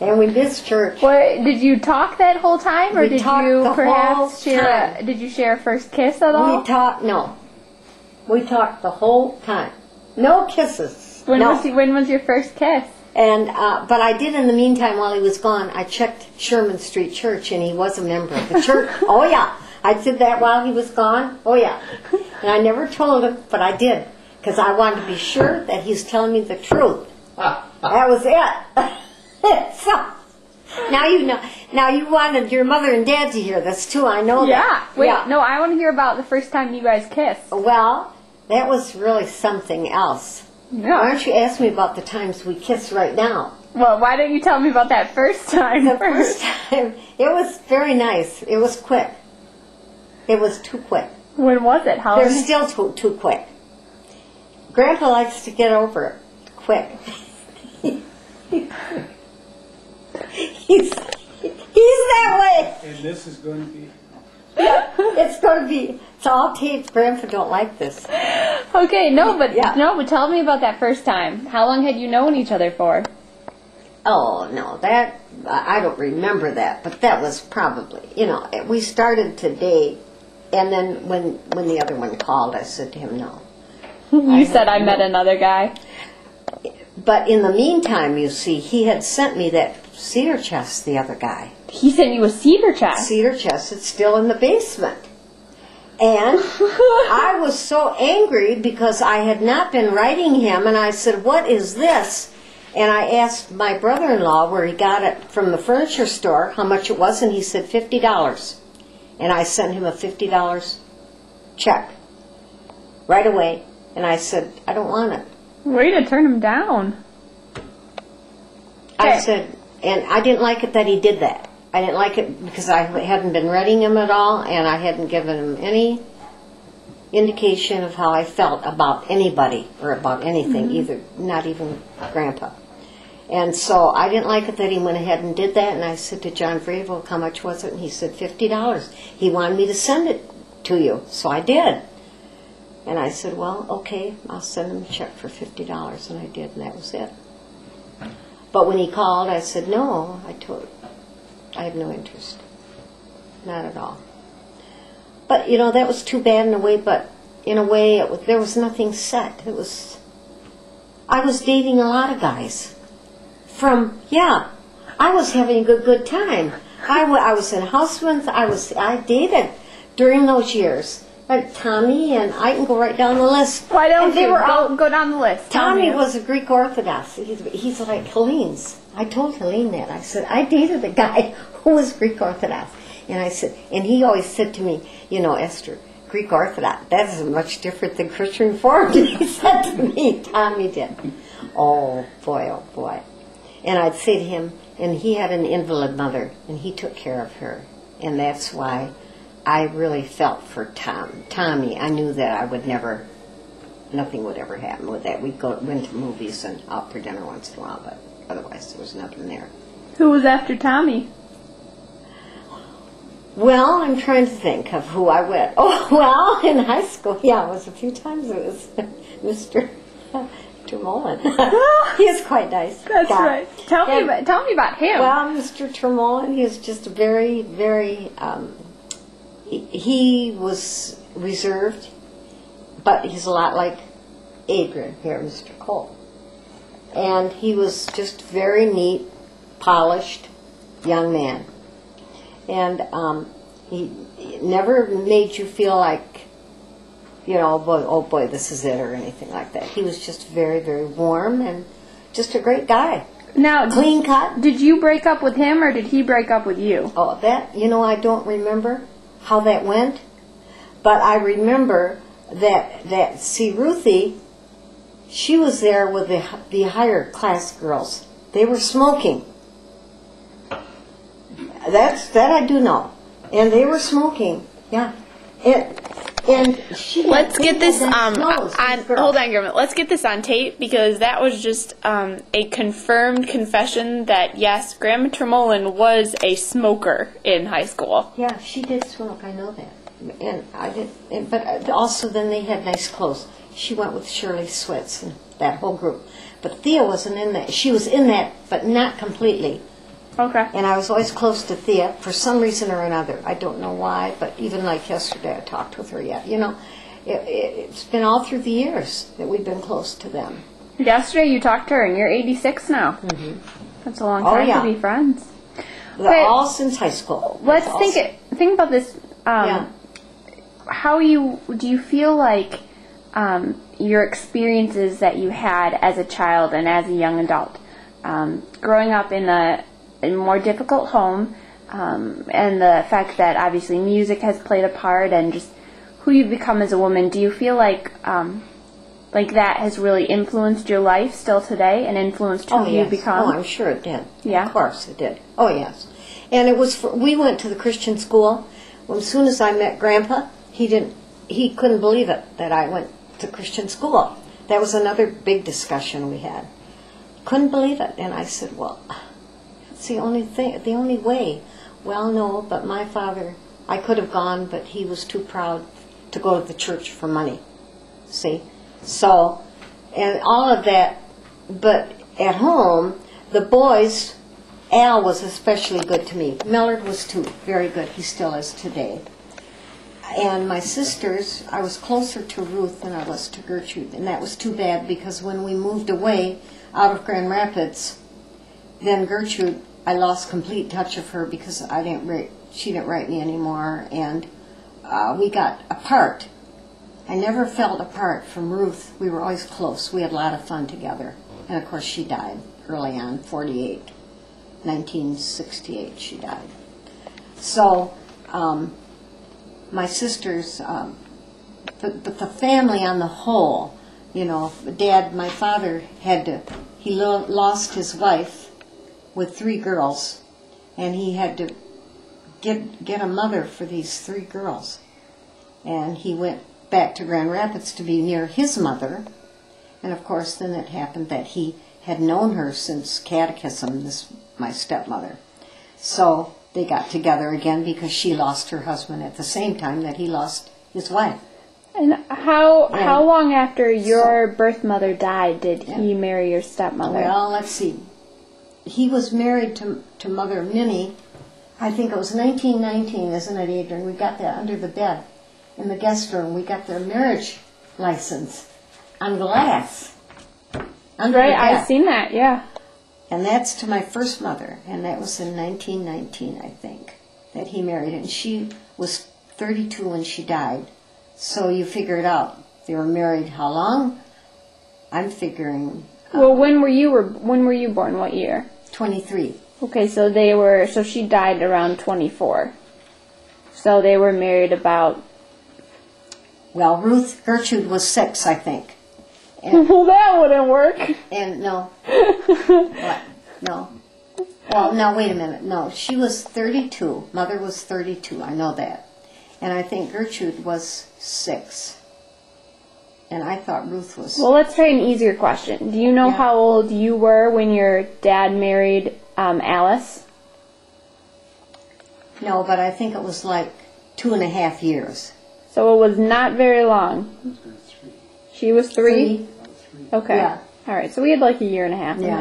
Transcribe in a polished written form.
And we missed church. Did you talk that whole time, or We did talked you the perhaps whole time. Did you share a first kiss at all? No. We talked the whole time. No kisses. When no. was your first kiss? And but I did in the meantime while he was gone. I checked Sherman Street Church, and he was a member of the church. Oh yeah, I did that while he was gone. Oh yeah, and I never told him, but I did because I wanted to be sure that he's telling me the truth. That was it. So now you know. Now you wanted your mother and dad to hear this too. I know that. Wait, yeah. no, I want to hear about the first time you guys kissed. Well, that was really something else. Yeah. Why don't you ask me about the times we kiss right now? Well, why don't you tell me about that first time? The first time, it was very nice. It was quick. It was too quick. When was it? How They're long? still too quick. Grandpa likes to get over it quick. he's that way. And this is going to be... It's all taped. Grandpa don't like this. Okay, but Yeah. tell me about that first time. How long had you known each other for? Oh, no, that, I don't remember that, but that was probably, we started to date, and then when the other one called, I said to him, no. You said I met another guy. But in the meantime, you see, he had sent me that cedar chest, the other guy. He sent you a cedar chest. Cedar chest, it's still in the basement. And I was so angry because I had not been writing him, and I said, what is this? And I asked my brother-in-law where he got it from the furniture store, how much it was, and he said $50. And I sent him a $50 check right away. And I said, I don't want it. Way to turn him down. I Okay. said, and I didn't like it that he did that. I didn't like it because I hadn't been writing him at all, and I hadn't given him any indication of how I felt about anybody or about anything, either, not even Grandpa. And so I didn't like it that he went ahead and did that, and I said to John Vrabel, how much was it? And he said $50. He wanted me to send it to you, so I did. And I said, well, okay, I'll send him a check for $50, and I did, and that was it. But when he called, I said, no, I have no interest. Not at all. But, that was too bad in a way, but in a way, there was nothing set. I was dating a lot of guys. I was having a good time. I was in Houseman's, I dated during those years. Like Tommy, and I can go right down the list. Why don't And they you were all go down the list? Tell Tommy me. was a Greek Orthodox. He's like Helene's. I told Helene that. I said, I dated a guy who was Greek Orthodox. And I said, and he always said to me, Esther, Greek Orthodox, that is much different than Christian Reformed. He said to me, Tommy did. Oh boy. And I'd say to him, and he had an invalid mother, and he took care of her. And that's why I really felt for Tommy. I knew that nothing would ever happen with that. Went to movies and out for dinner once in a while, but otherwise there was nothing there. Who was after Tommy? Well, I'm trying to think of who I went. Oh, well, in high school, it was a few times. It was Mr. Tremolin. He is quite nice. That's guy. right. Tell me about him. Well, Mr. Tremolin, he was just very, very... He was reserved, but he's a lot like Adrian here, Mr. Cole. And he was just very neat, polished young man. And he never made you feel like, oh boy, this is it, or anything like that. He was just very, very warm and just a great guy. Now, Clean cut. Did you break up with him, or did he break up with you? Oh, that, I don't remember how that went, but I remember that Ruthie, she was there with the higher class girls. They were smoking. That I do know. And they were smoking. Yeah. And she Let's get this hold on, Grandma. Let's get this on tape, because that was just a confirmed confession that yes, Grandma Tremolin was a smoker in high school. Yeah, she did smoke. I know that. And I did. But also then they had nice clothes. She went with Shirley Switz and that whole group. But Thea wasn't in that. She was in that, but not completely. Okay. And I was always close to Thea for some reason or another. I don't know why, but even like yesterday I talked with her yet. You know, it's been all through the years that we've been close to them. Yesterday you talked to her, and you're 86 now. Mm-hmm. That's a long time yeah. to be friends. All since high school. Let's think about this. Yeah. How do you feel like your experiences that you had as a child and as a young adult, growing up in a more difficult home, and the fact that obviously music has played a part, and just who you've become as a woman, do you feel like that has really influenced your life still today and influenced who you've become? Oh, I'm sure it did. Yeah? Of course it did. Oh, yes. And it was we went to the Christian school. Well, as soon as I met Grandpa, he couldn't believe it that I went to Christian school. That was another big discussion we had. Couldn't believe it. And I said, well, it's the only way. Well, no, but my father, I could have gone, but he was too proud to go to the church for money. See? So, and all of that, but at home, the boys, Al was especially good to me. Millard was too, very good. He still is today. And my sisters, I was closer to Ruth than I was to Gertrude, and that was too bad because when we moved away out of Grand Rapids, then Gertrude, I lost complete touch of her because she didn't write me anymore, and we got apart. I never felt apart from Ruth. We were always close. We had a lot of fun together. And of course she died early on, 1968 she died. So my sisters, but the family on the whole, you know, my father he lost his wife with 3 girls, and he had to get a mother for these 3 girls. And he went back to Grand Rapids to be near his mother, and of course then it happened that he had known her since catechism, my stepmother. So they got together again because she lost her husband at the same time that he lost his wife. And how long after your birth mother died did he marry your stepmother? Well, let's see. He was married to Mother Minnie. I think it was 1919, isn't it, Adrian? We got that under the bed in the guest room. We got their marriage license on glass under the bed. I've seen that, yeah. And that's to my first mother, and that was in 1919, I think, that he married. And she was 32 when she died. So you figure it out. They were married how long? I'm figuring... Well, when were you born? What year? 23. Okay, so she died around 24. So they were married about... Well, Gertrude was 6, I think. And, well, that wouldn't work. And no. What? No. Well, no, wait a minute. No, she was 32. Mother was 32. I know that. And I think Gertrude was 6. And I thought Ruth was... Well, let's try an easier question. Do you know how old you were when your dad married Alice? No, but I think it was like 2.5 years. So it was not very long. She was 3? Okay. Yeah. All right, so we had like a year and a half in there.